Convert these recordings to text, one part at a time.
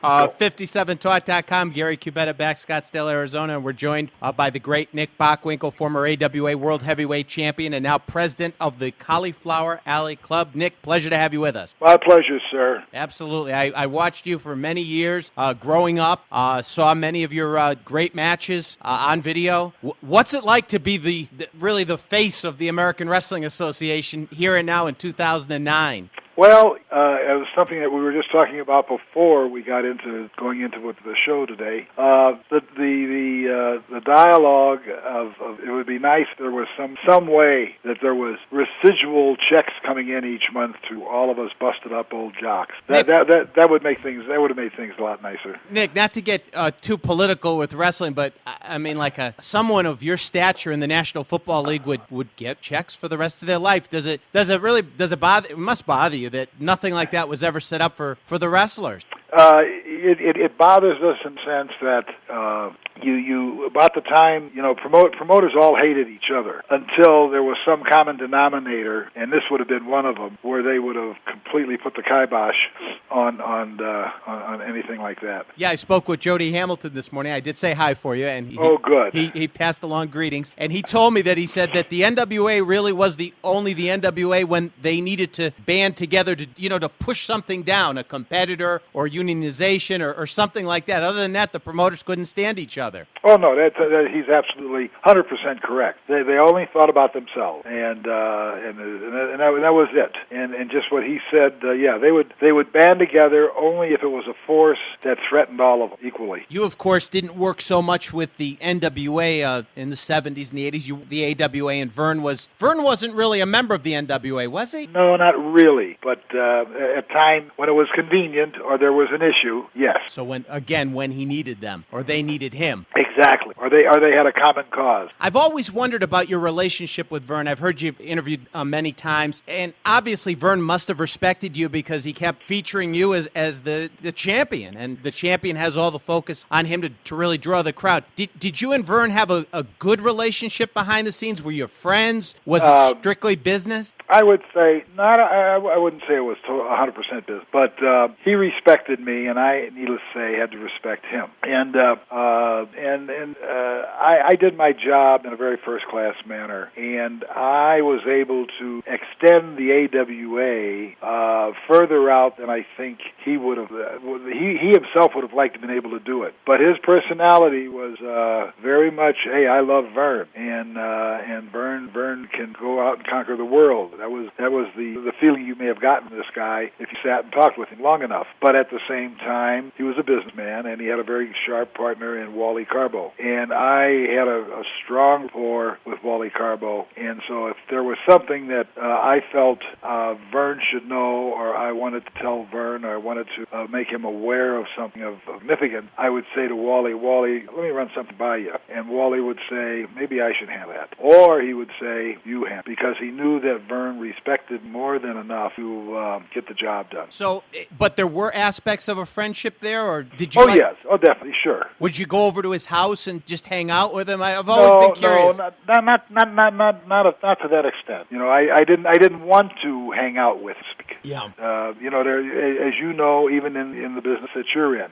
57talk.com, Gary Cubetta back, Scottsdale, Arizona. And we're joined by the great Nick Bockwinkel, former AWA World Heavyweight Champion and now president of the Cauliflower Alley Club. Nick, pleasure to have you with us. My pleasure, sir. Absolutely. I watched you for many years growing up, saw many of your great matches on video. What's it like to be really the face of the American Wrestling Association here and now in 2009? Well, it was something that we were just talking about before we got into going into the show today. The dialogue of it would be nice if there was some way that there was residual checks coming in each month to all of us busted up old jocks. That would make things have made things a lot nicer. Nick, not to get too political with wrestling, but I mean, like someone of your stature in the National Football League would get checks for the rest of their life. Does it bother? It must bother you that nothing like that was ever set up for the wrestlers. It bothers us in the sense that you about the time, promoters all hated each other until there was some common denominator, and this would have been one of them, where they would have completely put the kibosh on anything like that. Yeah, I spoke with Jody Hamilton this morning. I did say hi for you, and good. He passed along greetings, and he told me that he said that the NWA really was only the NWA when they needed to band together to push something down, a competitor or unionization or something like that. Other than that, the promoters couldn't stand each other. Oh no, he's absolutely 100% correct. They only thought about themselves, and that was it. And just what he said, they would band together only if it was a force that threatened all of them equally. You, of course, didn't work so much with the NWA in the 70s and the 80s. The AWA, and Vern wasn't really a member of the NWA, was he? No, not really. But at time when it was convenient or there was an issue, yes. So when he needed them or they needed him. Exactly. Or they had a common cause. I've always wondered about your relationship with Vern. I've heard you interviewed many times, and obviously Vern must have respected you because he kept featuring you as the champion, and the champion has all the focus on him to really draw the crowd. Did you and Vern have a good relationship behind the scenes? Were you friends? Was it strictly business? I would say not. I wouldn't say it was 100% business, but he respected me, and I, needless to say, had to respect him. And I did my job in a very first-class manner, and I was able to extend the AWA further out than I think he would have. He himself would have liked to have been able to do it, but his personality was very much, hey, I love Vern, and Vern can go out and conquer the world. That was the feeling you may have gotten from this guy if you sat and talked with him long enough. But at the same time, he was a businessman, and he had a very sharp partner in Wally Carbo. And I had a strong rapport with Wally Carbo. And so if there was something that I felt Vern should know, or I wanted to tell Vern, or I wanted to make him aware of something of significance, I would say to Wally, let me run something by you. And Wally would say, maybe I should handle that. Or he would say, you handle, because he knew that Vern respected more than enough to get the job done. So, but there were aspects of a friendship there, or did you? Oh, yes. Oh, definitely. Sure. Would you go over to his house and just hang out with him? I've always been curious. No, not to that extent. I didn't want to hang out with him. Yeah. As you know, even in the business that you're in,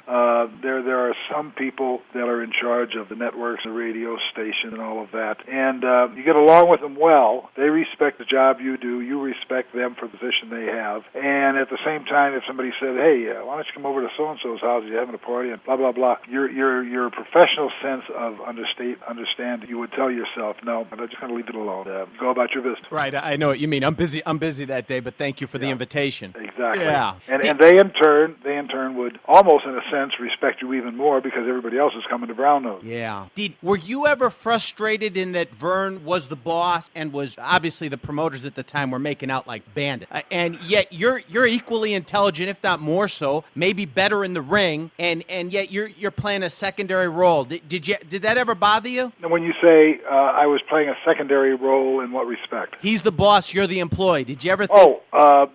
there are some people that are in charge of the networks, the radio station, and all of that. And you get along with them well. They respect the job you do. You respect them for the position they have. And at the same time, if somebody said, "Hey, why don't you come over to so and so's house? You're having a party," and blah blah blah, your professional sense of understanding, you would tell yourself, "No, I'm just going to leave it alone. Go about your business." Right. I know what you mean. I'm busy that day, but thank you for the invitation. Exactly. Yeah. And they in turn would almost in a sense respect you even more because everybody else is coming to Brown Nose. Yeah. Were you ever frustrated in that Vern was the boss and was obviously the promoters at the time were making out like bandits, and yet you're equally intelligent, if not more so, maybe better in the ring, and yet you're playing a secondary role. Did that ever bother you? And when you say I was playing a secondary role, in what respect? He's the boss, you're the employee. Did you ever think?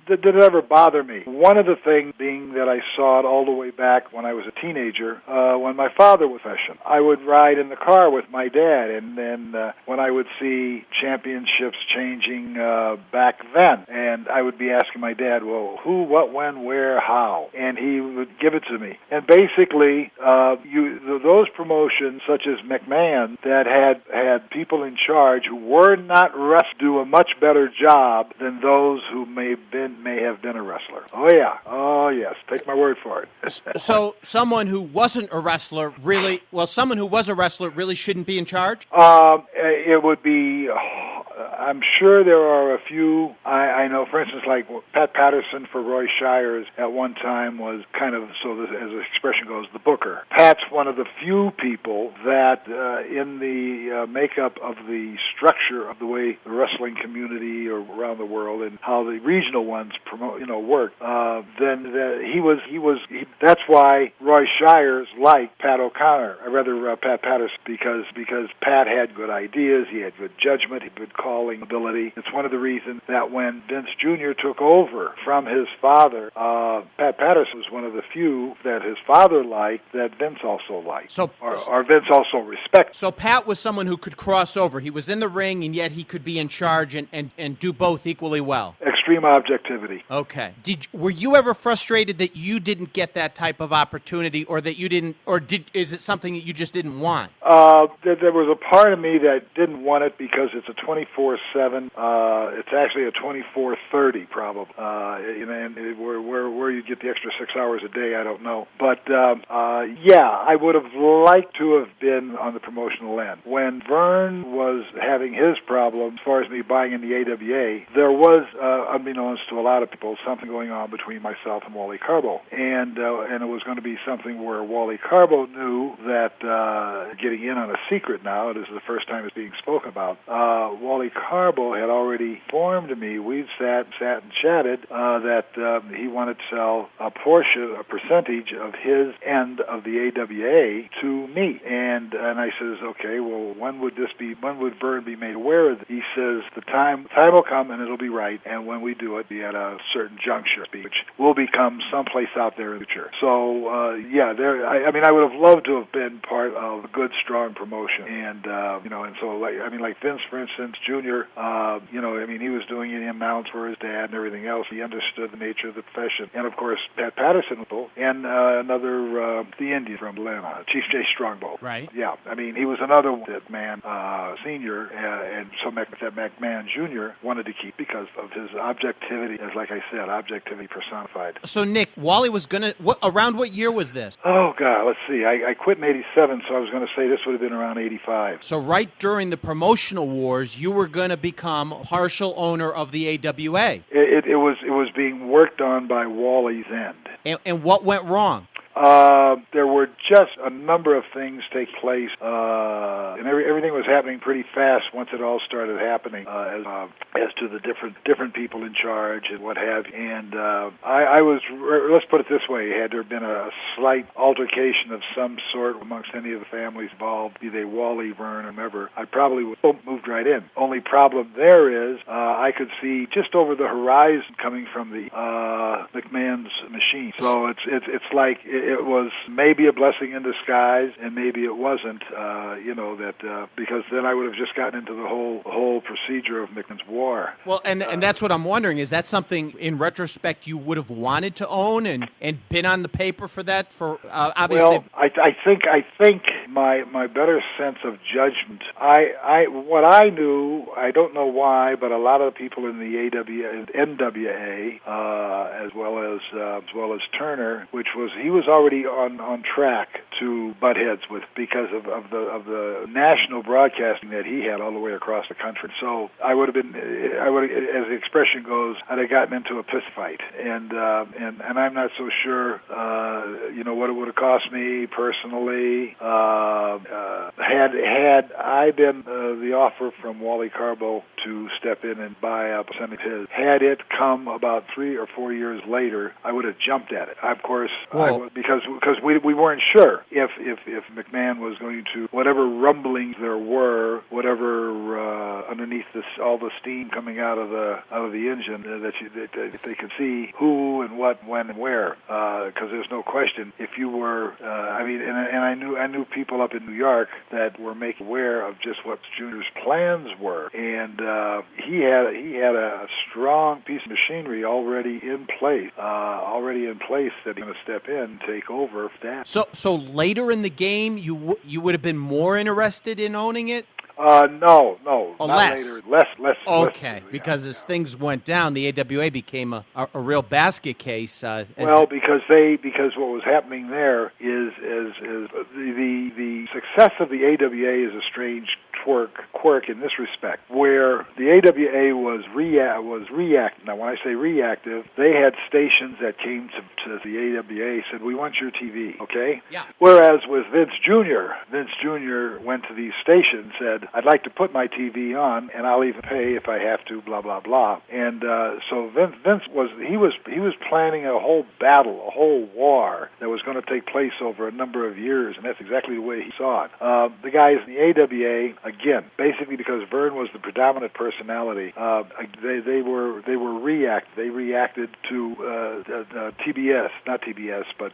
Did it ever bother me? One of the things being that I saw it all the way back when I was a teenager, when my father was professional. I would ride in the car with my dad, and then when I would see championships changing back then, and I would be asking my dad, well, who, what, when, where, how? And he would give it to me. And basically, those promotions, such as McMahon, that had people in charge who were not wrestlers, do a much better job than those who may have been a wrestler. Oh yes, take my word for it. So someone who wasn't a wrestler someone who was a wrestler really shouldn't be in charge? It would be. I'm sure there are a few. I know, for instance, like Pat Patterson for Roy Shires at one time was kind of, so as the expression goes, the booker. Pat's one of the few people that in the makeup of the structure of the way the wrestling community or around the world and how the regional ones work. That's why Roy Shires liked Pat O'Connor, or rather Pat Patterson, because Pat had good ideas, he had good judgment, he had good calling ability. It's one of the reasons that when Vince Jr. took over from his father, Pat Patterson was one of the few that his father liked that Vince also liked, or Vince also respected. So Pat was someone who could cross over. He was in the ring, and yet he could be in charge and do both equally well. Extreme objectivity. Okay. Were you ever frustrated that you didn't get that type of opportunity, or that you didn't, is it something that you just didn't want? There was a part of me that didn't want it because it's a 24/7. It's actually a 24/30 probably. And where you get the extra 6 hours a day, I don't know. But I would have liked to have been on the promotional end. When Vern was having his problem, as far as me buying in the AWA, there was, unbeknownst to a lot of people, something going on between myself and Wally Carbo, and it was going to be something where Wally Carbo knew that getting in on a secret now. It is the first time it's being spoken about. Wally Carbo had already informed me. We'd sat and chatted that he wanted to sell a percentage of his end of the AWA to me. And I says, okay, well, when would Vern be made aware of it? He says, the time will come and it'll be right, and when we do it, be at a certain juncture, which will become someplace out there in the future. So, I would have loved to have been part of a good, strong promotion. And, and so, like Vince, for instance, Jr., he was doing the amounts for his dad and everything else. He understood the nature of the profession. And, of course, Pat Patterson, and the Indian from Atlanta, Chief J. Strongbow. Right. Yeah. He was another man, senior, and so McMahon Jr. wanted to keep because of his objectivity, as like I said, objectivity personified. So, Nick, Wally was around what year was this? Oh, God, let's see. I quit in 87, so I was going to say this would have been around 85. So right during the promotional wars, you were going to become partial owner of the AWA. It was being worked on by Wally's end. And what went wrong? There were just a number of things take place, and everything was happening pretty fast once it all started happening, as to the different people in charge and what have you. And I was, let's put it this way, had there been a slight altercation of some sort amongst any of the families involved, be they Wally, Vern, or whomever, I probably would have moved right in. Only problem there is I could see just over the horizon coming from the McMahon's machine. So it's like it was maybe a blessing in disguise, and maybe it wasn't. Because then I would have just gotten into the whole procedure of McMahon's war. Well, and that's what I'm wondering. Is that something in retrospect you would have wanted to own and been on the paper for that? For obviously. Well, I think my better sense of judgment. What I knew, I don't know why, but a lot of the people in the NWA, as well as Turner, he was already on track to butt heads with because of the national broadcasting that he had all the way across the country. So I would have, as the expression goes, I'd have gotten into a piss fight, and I'm not so sure, what it would have cost me personally. Had I been the offer from Wally Carbo to step in and buy up some of his, had it come about 3 or 4 years later, I would have jumped at it. Of course, because we weren't sure. if McMahon was going to, whatever rumblings there were, whatever underneath this, all the steam coming out of the engine, that they could see who and what, when, and where. Because there's no question, if you were, I knew people up in New York that were making aware of just what Junior's plans were, and he had a strong piece of machinery already in place that he's going to step in and take over that. So later in the game, you would have been more interested in owning it? No, Oh, not less. later. Less. Okay, because as things went down, the AWA became a real basket case. Because what was happening there is the success of the AWA is a strange quirk in this respect, where the AWA was reactive. Now, when I say reactive, they had stations that came to the AWA, said, "We want your TV," okay? Yeah. Whereas with Vince Jr. went to these stations, said, "I'd like to put my TV on, and I'll even pay if I have to." Blah blah blah. And so Vince was planning a whole battle, a whole war that was going to take place over a number of years, and that's exactly the way he saw it. The guys in the AWA, again, basically because Vern was the predominant personality, they were reactive. They reacted to TBS, not TBS, but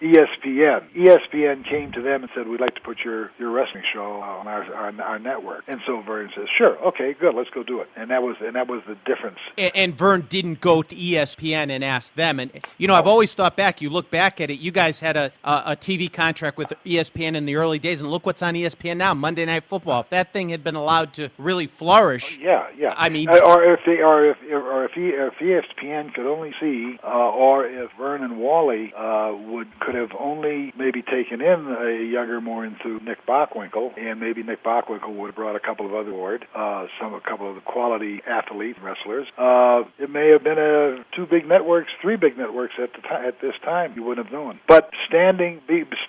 ESPN. ESPN came to them and said, "We'd like to put your wrestling show on our network." And so Vern says, "Sure, okay, good, let's go do it." And that was the difference. And Vern didn't go to ESPN and ask them. And I've always thought back. You look back at it. You guys had a TV contract with ESPN in the early days, and look what's on ESPN now, Monday Night Football. If that thing had been allowed to really flourish, yeah. I mean, if ESPN could only see, or if Vern and Wally could have only maybe taken in a younger, more enthused Nick Bockwinkel, and maybe Nick Bockwinkel would have brought a couple of other board, a couple of the quality athlete wrestlers. It may have been three big networks at this time. You wouldn't have known. But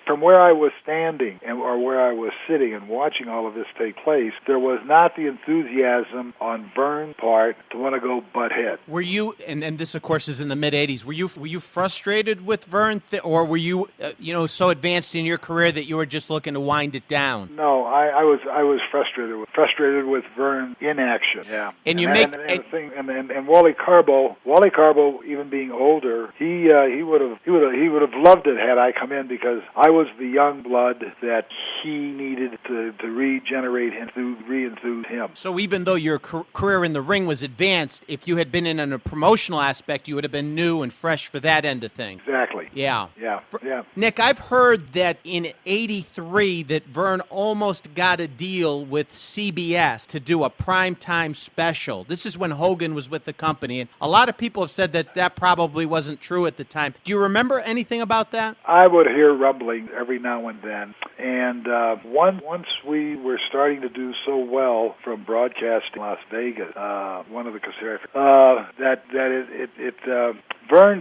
from where I was standing or where I was sitting and watching all of this take place, there was not the enthusiasm on Vern's part to want to go butt head. Were you? And this, of course, is in the mid '80s. Were you frustrated with Vern, or were you so advanced in your career that you were just looking to wind it down? No, I was frustrated with Vern in action. Yeah, and Wally Carbo, even being older, he would have loved it had I come in, because I was the young blood that he needed to regenerate and to re-enthuse him. So even though your career in the ring was advanced, if you had been in a promotional aspect, you would have been new and fresh for that end of things. Exactly. Yeah. Yeah. Nick, I've heard that in '83 that Vern almost got a deal with CBS to do a primetime special. This is when Hogan was with the company, and a lot of people have said that probably wasn't true at the time. Do you remember anything about that? I would hear rumbling every now and then, and once we were starting to do so well from broadcasting Las Vegas, one of the casinos,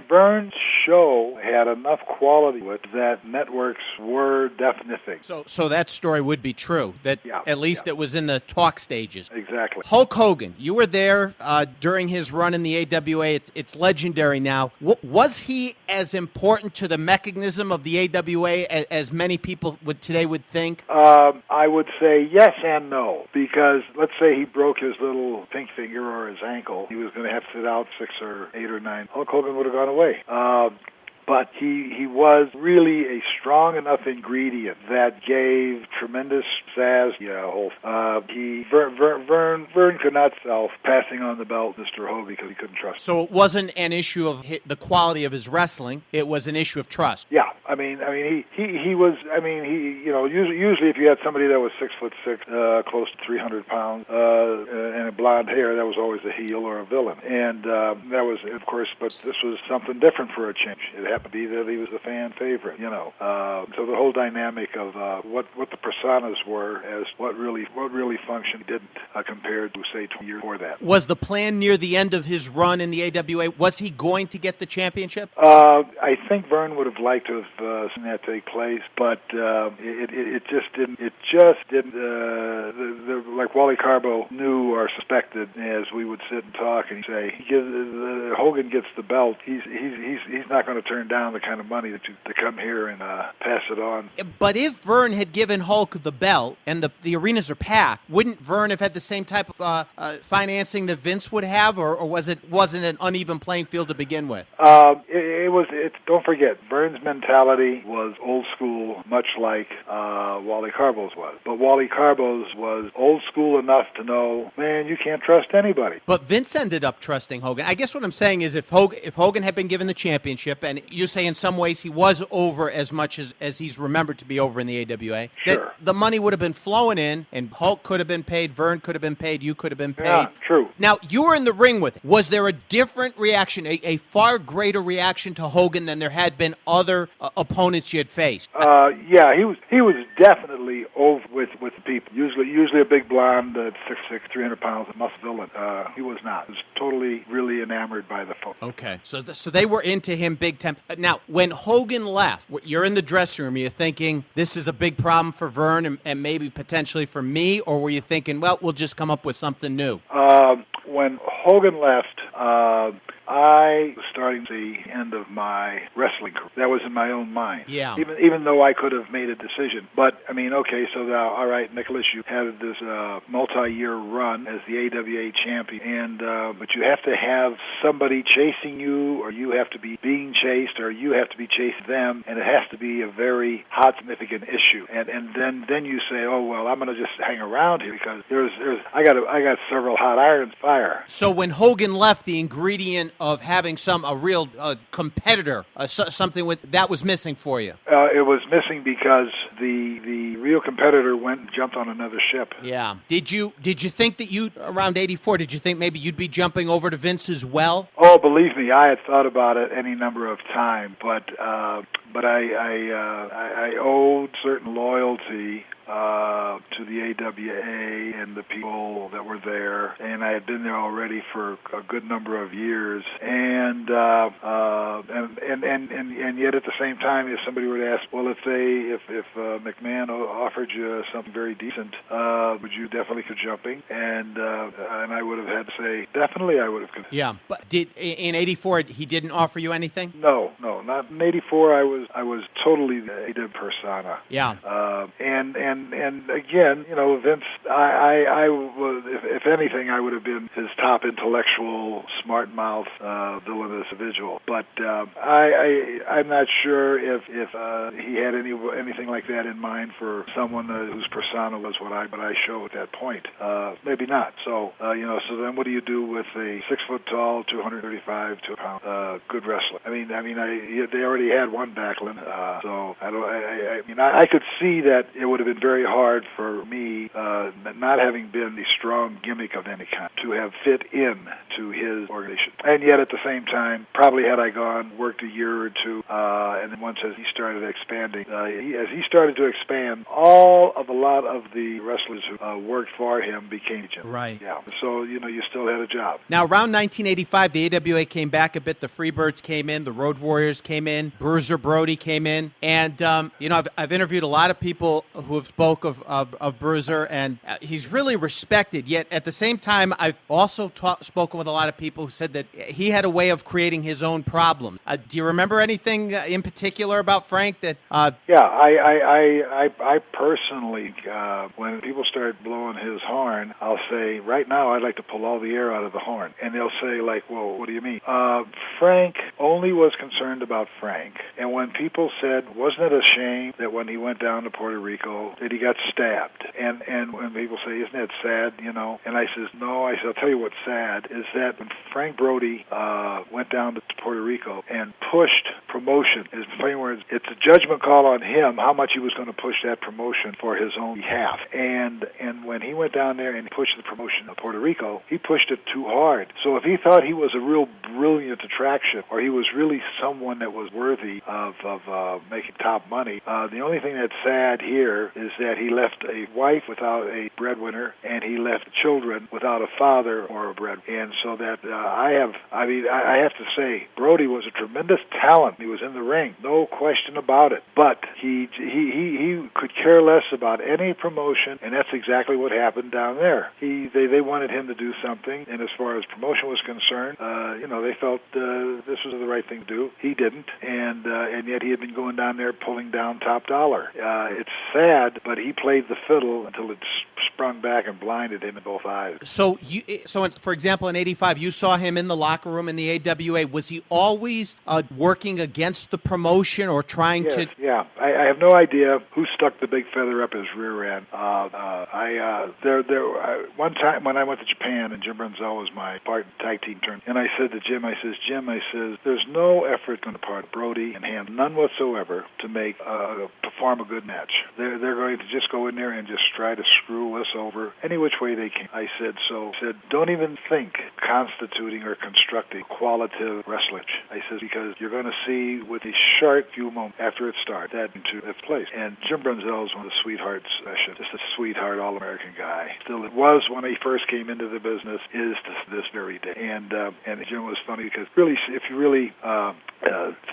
Vern's show had enough quality with it that networks were definite things. So that story would be true. That at least it was in the talk stages. Exactly. Hulk Hogan, you were there during his run in the AWA. It's legendary now. Was he as important to the mechanism of the AWA as many people today would think? I would say yes and no, because let's say he broke his little pink finger or his ankle, he was going to have to sit out 6 or 8 or 9. Hulk Hogan would have gone away. But he was really a strong enough ingredient that gave tremendous sass. Vern could not sell passing on the belt Mr. Hogan because he couldn't trust him. So it wasn't an issue of the quality of his wrestling; it was an issue of trust. Yeah, he was. Usually if you had somebody that was 6'6", close to 300 pounds, and a blonde hair, that was always a heel or a villain, and that was, of course. But this was something different for a change. It happened to be that he was a fan favorite, So the whole dynamic of what the personas were as what really functioned didn't compared to, say, 20 years before that. Was the plan near the end of his run in the AWA, was he going to get the championship? I think Vern would have liked to have seen that take place, but it just didn't. It just didn't. Like Wally Carbo knew or suspected, as we would sit and talk, and he'd say, Hogan gets the belt. He's not going to turn down the kind of money to come here and pass it on. But if Vern had given Hulk the belt and the arenas are packed, wouldn't Vern have had the same type of financing that Vince would have, or wasn't an uneven playing field to begin with? It was. Don't forget, Vern's mentality was old school, much like Wally Carbo's was. But Wally Carbo's was old school enough to know, man, you can't trust anybody. But Vince ended up trusting Hogan. I guess what I'm saying is if Hogan had been given the championship, and you say in some ways he was over as much as he's remembered to be over in the AWA, sure, that the money would have been flowing in, and Hulk could have been paid, Vern could have been paid, you could have been paid. Yeah, true. Now, you were in the ring with it. Was there a different reaction, a far greater reaction to Hogan than there had been other opponents you had faced? Yeah, he was definitely over with the people. Usually a big blonde, 6'6", 300 pounds, a muscle villain. He was not. He was totally, really enamored by the folks. Okay, so they were into him big time. Now, when Hogan left, you're in the dressing room. You're thinking this is a big problem for Vern and maybe potentially for me, or were you thinking, well, we'll just come up with something new? When Hogan left, I was starting the end of my wrestling career. That was in my own mind. Yeah. Even though I could have made a decision. But, I mean, okay, so now, all right, Nicholas, you had this multi-year run as the AWA champion, but you have to have somebody chasing you, or you have to be being chased, or you have to be chasing them, and it has to be a very hot, significant issue. And then you say, oh, well, I'm going to just hang around here because I got several hot irons fire. So when Hogan left, the ingredient of having a real competitor, something that was missing for you. It was missing because the real competitor went and jumped on another ship. Yeah. Did you think that around '84? Did you think maybe you'd be jumping over to Vince as well? Oh, believe me, I had thought about it any number of times, but I owed certain loyalty to the AWA and the people that were there, and I had been there already for a good number of years, and yet at the same time, if somebody were to ask, well, if McMahon offered you something very decent, would you definitely consider jumping? And I would have had to say definitely I would have considered. Yeah, but in '84 he didn't offer you anything? No, not in '84. I was totally the AW persona. Yeah. And again, Vince, I was, if anything, I would have been his top intellectual, smart mouth, villainous individual. But I'm not sure if he had anything like that in mind for someone whose persona was what I show at that point. Maybe not. So so then what do you do with a 6 foot tall, 235 pound good wrestler? I mean, they already had one Backlund, so I could see that it would have been very hard for me, not having been the strong gimmick of any kind, to have fit in to his organization. And yet at the same time, probably had I gone, worked a year or two, and then once as he started expanding, as he started to expand, a lot of the wrestlers who worked for him became agents. Right. Yeah. So, you still had a job. Now, around 1985, the AWA came back a bit. The Freebirds came in. The Road Warriors came in. Bruiser Brody came in. And, I've interviewed a lot of people who have spoke of Bruiser, and he's really respected. Yet, at the same time, I've also spoken with a lot of people who said that he had a way of creating his own problems. Do you remember anything in particular about Frank that... Yeah, I personally, when people start blowing his horn, I'll say, right now I'd like to pull all the air out of the horn. And they'll say, like, well, what do you mean? Frank only was concerned about Frank. And when people said, wasn't it a shame that when he went down to Puerto Rico that he got stabbed? And when people say, isn't that sad, And I says, no, I'll tell you what's sad is that when Frank Brody went down to Puerto Rico and pushed promotion, his plain words, it's a judgment call on him how much he was going to push that promotion for his own behalf. And when he went down there and pushed the promotion of Puerto Rico, he pushed it too hard. So if he thought he was a real brilliant attraction, or he was really someone that was worthy of making top money. The only thing that's sad here is that he left a wife without a breadwinner, and he left children without a father or a breadwinner. And so that I have to say, Brody was a tremendous talent. He was in the ring, no question about it. But he could care less about any promotion, and that's exactly what happened down there. They wanted him to do something, and as far as promotion was concerned, they felt this was the right thing to do. He didn't, and yet he had been going down there pulling down top dollar. It's sad, but he played the fiddle until it sprung back and blinded him in both eyes. So, for example, in '85, you saw him in the locker room in the AWA. Was he always working against the promotion or trying to? Yeah, I have no idea who stuck the big feather up his rear end. One time when I went to Japan and Jim Brunzell was my tag team turn, and I said to Jim, there's no effort on the part of Brody and him, none whatsoever, to perform a good match. They're going to just go in there and just try to screw us over any which way they can. I said, don't even think constituting or constructing qualitative wrestling. I said, because you're going to see with a short few moments after it starts that into its place. And Jim Brunzell is one of the sweethearts, just a sweetheart, all-American guy. Still, it was when he first came into the business, is to this very day. And Jim was funny because really, if you really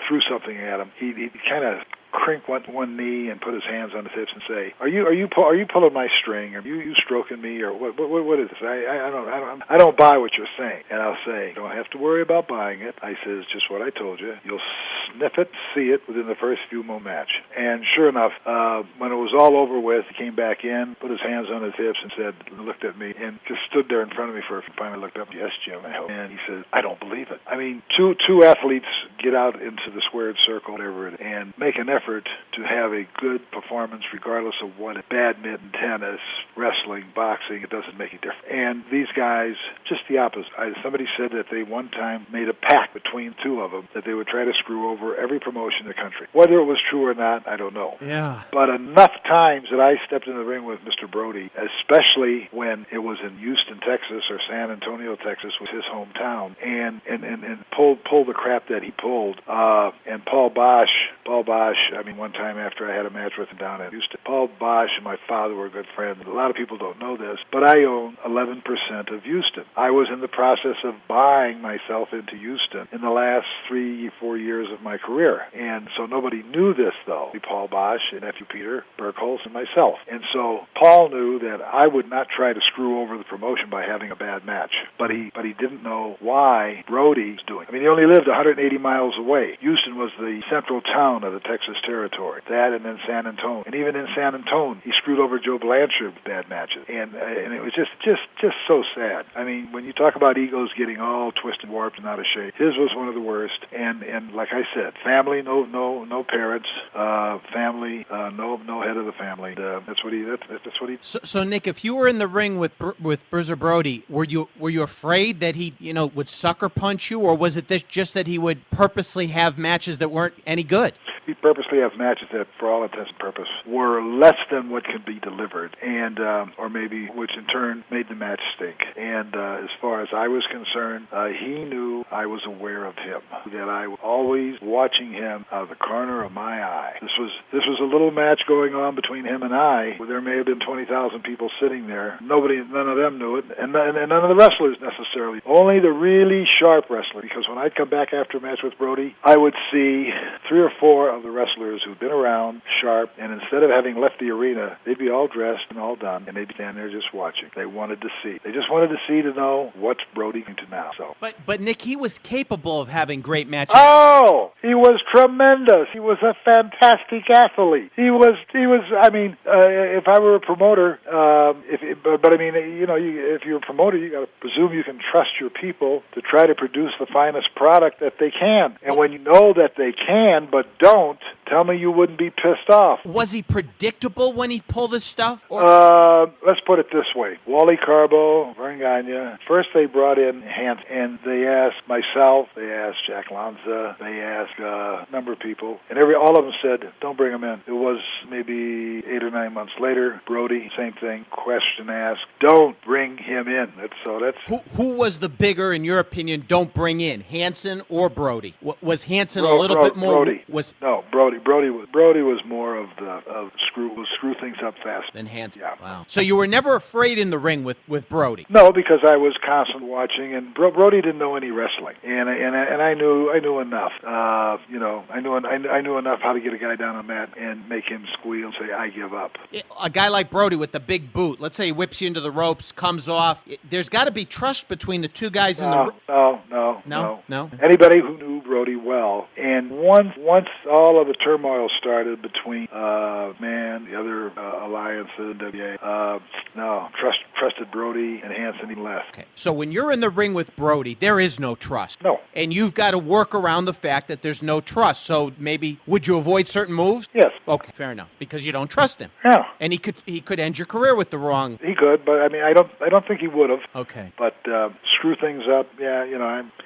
threw something at him, he kind of crink one knee and put his hands on his hips and say, "Are you pulling my string? Are you stroking me? Or what is this? I don't buy what you're saying." And I'll say, "Don't have to worry about buying it." I says, "Just what I told you. You'll sniff it, see it within the first few moments match." And sure enough, when it was all over with, he came back in, put his hands on his hips, and looked at me, and just stood there in front of me for a few. Finally looked up, "Yes, Jim, I hope." And he said, "I don't believe it." I mean, two athletes get out into the squared circle, whatever it is, and make an effort to have a good performance regardless of what it is. Badminton, tennis, wrestling, boxing, it doesn't make a difference. And these guys, just the opposite. Somebody said that they one time made a pact between two of them that they would try to screw over every promotion in the country. Whether it was true or not, I don't know. Yeah. But enough times that I stepped in the ring with Mr. Brody, especially when it was in Houston, Texas, or San Antonio, Texas, was his hometown, and pulled the crap that he pulled. And Paul Bosch, I mean, one time after I had a match with him down in Houston, Paul Bosch and my father were good friends. A lot of people don't know this, but I own 11% of Houston. I was in the process of buying myself into Houston in the last 3-4 years of my career. And so nobody knew this, though. Paul Bosch and nephew Peter Burkholz and myself. And so Paul knew that I would not try to screw over the promotion by having a bad match. But he didn't know why Brody was doing it. I mean, he only lived 180 miles away. Houston was the central town of the Texas territory. That and then San Antonio. And even in San Antonio, he screwed over Joe Blanchard with bad matches. And it was just so sad. I mean, when you talk about egos getting all twisted, warped, and out of shape, his was one of the worst. And like I said, family, no parents, family, no head of the family. That's what he. So Nick, if you were in the ring with Bruiser Brody, were you afraid that he would sucker punch you, or was it just that he would purposely have matches that weren't any good? He purposely have matches that, for all intents and purposes, were less than what could be delivered, and or maybe which in turn made the match stink. And as far as I was concerned, he knew I was aware of him, that I was always watching him out of the corner of my eye. This was a little match going on between him and I, where there may have been 20,000 people sitting there. None of them knew it, and none of the wrestlers necessarily. Only the really sharp wrestlers, because when I'd come back after a match with Brody, I would see 3 or 4 of the wrestlers who'd been around, sharp, and instead of having left the arena, they'd be all dressed and all done, and they'd stand there just watching. They wanted to see. They just wanted to see to know what's Brody going to now. So. But Nick, he was capable of having great matches. Oh, he was tremendous. He was a fantastic athlete. He was. I mean, if I were a promoter, if you're a promoter, you got to presume you can trust your people to try to produce the finest product that they can. And when you know that they can but don't, tell me you wouldn't be pissed off. Was he predictable when he pulled his stuff? Let's put it this way. Wally Carbo, Vern Gagne, first they brought in Hans, and they asked myself, they asked Jack Lanza, they asked a number of people, and all of them said, don't bring him in. It was maybe 8 or 9 months later, Brody, same thing, question asked, don't bring him in. Who was the bigger, in your opinion, don't bring in, Hansen or Brody? Was Hansen a little bit more? Brody. No, Brody was more of screw things up fast. Then hands. Yeah. Wow. So you were never afraid in the ring with Brody? No, because I was constantly watching, and Brody didn't know any wrestling, and I knew enough. I knew enough how to get a guy down on the mat and make him squeal and say, "I give up." A guy like Brody with the big boot, let's say he whips you into the ropes, comes off. There's got to be trust between the two guys in the ring. No. Anybody who knew Brody well, and once all of the turmoil started between the other alliance, the NWA, trusted Brody and Hanson even less. Okay. So when you're in the ring with Brody, there is no trust. No. And you've got to work around the fact that there's no trust. So maybe would you avoid certain moves? Yes. Okay, fair enough. Because you don't trust him. Yeah. And he could end your career with the wrong. He could, but I mean, I don't think he would have. Okay. But screw things up,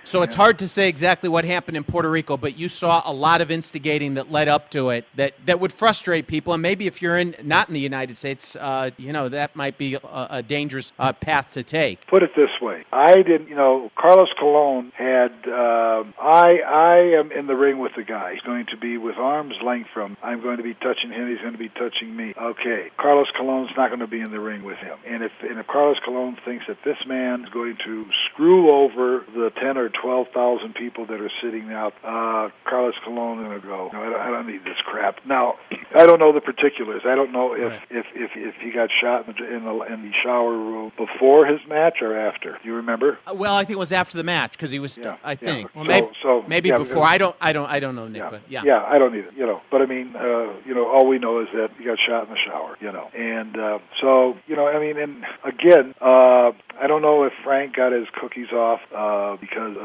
So it's hard to say exactly what happened in Puerto Rico, but you saw a lot of instigating that led up to it that would frustrate people. And maybe if you're not in the United States, that might be a dangerous path to take. Put it this way. I didn't, Carlos Colon had, I am in the ring with the guy. He's going to be with arm's length from, I'm going to be touching him, he's going to be touching me. Okay, Carlos Colon's not going to be in the ring with him. And if Carlos Colon thinks that this man is going to screw over the 10 or 12,000 people that are sitting out, Carlos Colon is going to go, no, I don't need this crap. Now, I don't know the particulars. I don't know if he got shot in the shower room before his match or after. Do you remember? Well, I think it was after the match because he was. Yeah, I think. Yeah. Well, maybe before. I don't know, Nick. Yeah, but yeah. Yeah, I don't either. But I mean, all we know is that he got shot in the shower. And and again, I don't know if Frank got his cookies off because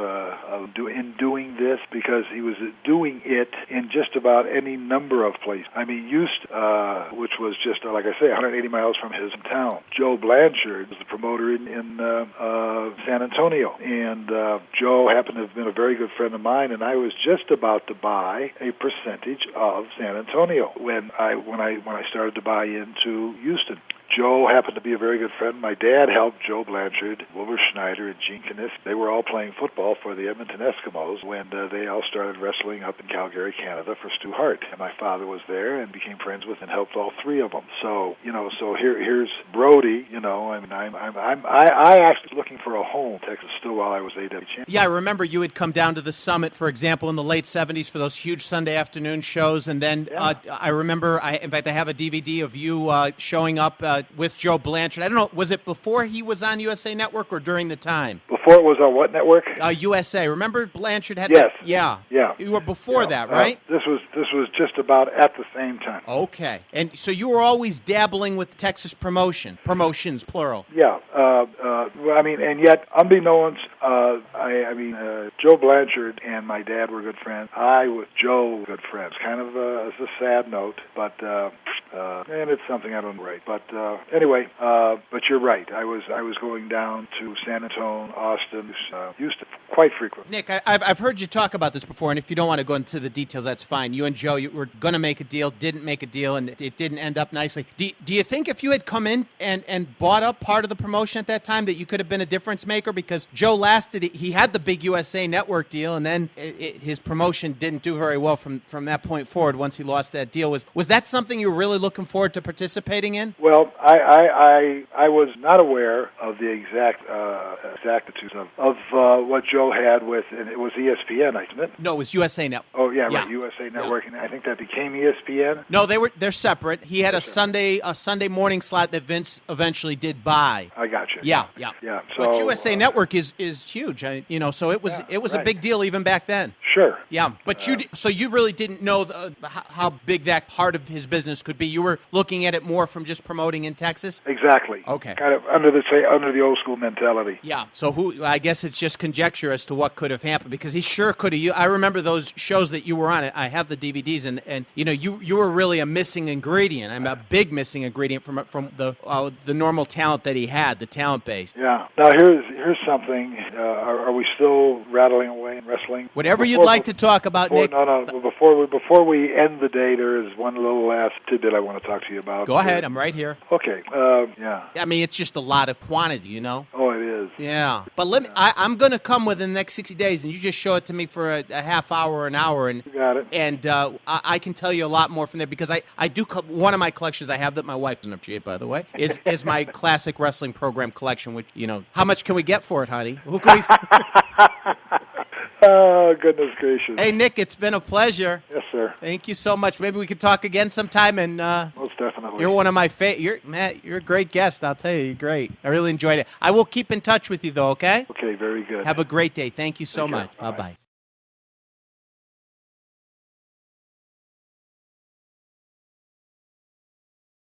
in doing this, because he was doing it in just about any number of places. I mean, Houston, which was just like I say, 180 miles from his town. Joe Blanchard was the promoter in San Antonio, and Joe happened to have been a very good friend of mine, and I was just about to buy a percentage of San Antonio when I started to buy into Houston. Joe happened to be a very good friend. My dad helped Joe Blanchard, Wilbur Schneider, and Gene Kniff. They were all playing football for the Edmonton Eskimos when they all started wrestling up in Calgary, Canada for Stu Hart. And my father was there and became friends with and helped all three of them. So, here's Brody, I actually was looking for a home in Texas still while I was AW champion. Yeah, I remember you had come down to the Summit, for example, in the late 70s for those huge Sunday afternoon shows. And then I remember, in fact, I have a DVD of you showing up with Joe Blanchard. I don't know, was it before he was on USA Network or during the time? Before it was on what network? USA. Remember Blanchard had Yes. Yeah. You were before that, right? This was just about at the same time. Okay. And so you were always dabbling with Texas promotions, plural. Yeah. And yet, unbeknownst, Joe Blanchard and my dad were good friends. I with Joe were good friends. Kind of it's a sad note, but and it's something I don't write. But anyway, but you're right. I was going down to San Antonio, Austin, Houston quite frequently. Nick, I've heard you talk about this before, and if you don't want to go into the details, that's fine. You and Joe, you were going to make a deal, didn't make a deal, and it didn't end up nicely. Do you think if you had come in and bought up part of the promotion at that time that you could have been a difference maker? Because Joe lasted, he had the big USA Network deal, and then his promotion didn't do very well from that point forward once he lost that deal. Was that something you were really looking forward to participating in? Well, I was not aware of the exactitudes of what Joe had with, and it was ESPN, isn't it? No, it was USA Network. Oh yeah, right, USA Network, and I think that became ESPN. No, they're separate. He had a Sunday morning slot that Vince eventually did buy. I got you. Yeah. So, but USA Network is huge, so it was right. a big deal even back then. Sure. Yeah, but you really didn't know how big that part of his business could be. You were looking at it more from just promoting in Texas. Exactly. Okay. Kind of under the old school mentality. Yeah. So I guess it's just conjecture as to what could have happened, because he sure could have. I remember those shows that you were on. I have the DVDs, and you were really a missing ingredient. I'm a big missing ingredient from the normal talent that he had, the talent base. Yeah. Now here's something. Are we still rattling away in wrestling? Whatever you'd like to talk about, Nick. No. Before we end the day, there is one little last tidbit I want to talk to you about. Go ahead. I'm right here. Okay. Yeah. I mean, it's just a lot of quantity, Oh, it is. is. Yeah, but I'm going to come within the next 60 days, and you just show it to me for a half hour or an hour, and You got it. And I can tell you a lot more from there because I do one of my collections I have that my wife doesn't appreciate, by the way, is my classic wrestling program collection. Which how much can we get for it, honey? Who can we? Oh, goodness gracious. Hey, Nick, it's been a pleasure. Yes, sir. Thank you so much. Maybe we could talk again sometime. And Most definitely. you're one of my Matt, you're a great guest. I'll tell you, you're great. I really enjoyed it. I will keep in touch with you, though. Okay. Okay, very good. Have a great day. Thank you so Take care. much. Bye bye.